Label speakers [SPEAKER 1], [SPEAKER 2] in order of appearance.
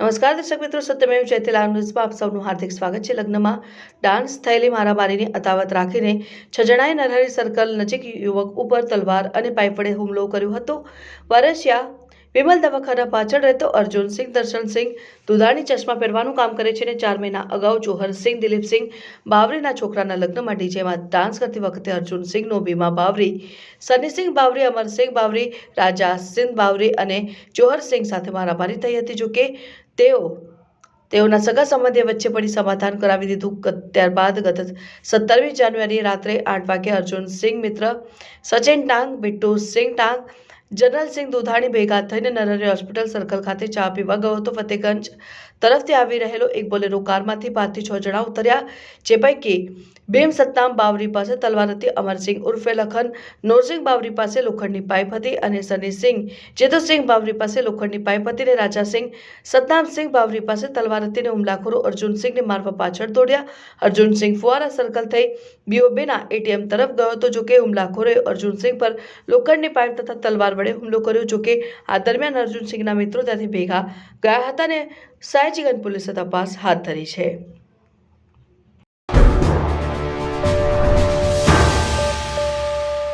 [SPEAKER 1] નમસ્કાર દર્શક મિત્રો, સત્યમેવ જયતે લાઈવ ન્યૂઝમાં આપ સૌનું હાર્દિક સ્વાગત છે। લગ્નમાં ડાન્સ થયેલી મારામારીની અતાવત રાખીને 6 જણાએ નરહરી સર્કલ નજીક યુવક ઉપર તલવાર અને પાઇપ વડે હુમલો કર્યો હતો। વરસિયા વિમલ દવાખાના પાછળ રહેતો અર્જુનસિંહ દર્શનસિંહ દુધાણી ચશ્મા પહેરવાનું કામ કરે છે અને 4 મહિના અગાઉ જોહરસિંહ દિલીપસિંહ બાવરીના છોકરાના લગ્નમાં ડીજેમાં ડાન્સ કરતી વખતે અર્જુનસિંહનો ભીમા બાવરી, સનીસિંહ બાવરી, અમરસિંહ બાવરી, રાજાસિંહ બાવરી અને જોહરસિંહ સાથે મારામારી થઈ હતી। જોકે તેઓના સગા સંબંધીએ વચ્ચે પડી સમાધાન કરાવી દીધું। ત્યારબાદ ગત 17મી જાન્યુઆરીએ રાત્રે 8 વાગે અર્જુનસિંહ મિત્ર સચિન ટાંગ, બિટ્ટુ સિંહ ટાંગ, જનરલસિંહ દુધાણી ભેગા થઈને નરહરી હોસ્પિટલ સર્કલ ખાતે ચા પીવા ગયો હતો। ફતેગંજ તરફથી આવી રહેલો એક બોલેરો કારમાંથી 5 થી 6 જણા ઉતર્યા, જે પૈકી ભીમ સત્તામ બાવરી પાસે તલવાર હતી, અમરસિંહ ઉર્ફે લખન નોરસિંહ બાવરી પાસે લોખંડની પાઇપ હતી અને સનીસિંહ જેતુસિંહ બાવરી પાસે લોખંડની પાઇપ હતી અને રાજાસિંહ સતનામસિંહ બાવરી પાસે તલવાર હતી અને હુમલાખોરો અર્જુનસિંહને મારવા પાછળ દોડ્યા। અર્જુનસિંહ ફુવારા સર્કલ થઈ બીઓબીના એટીએમ તરફ ગયો હતો। જોકે હુમલાખોરોએ અર્જુનસિંહ પર લોખંડની પાઇપ તથા તલવાર વડે હુમલો કર્યો। જોકે આ દરમિયાન અર્જુનસિંહના મિત્રો ત્યાંથી ભેગા ગયા હતા અને સયાજીગંજ પોલીસે તપાસ હાથ ધરી છે।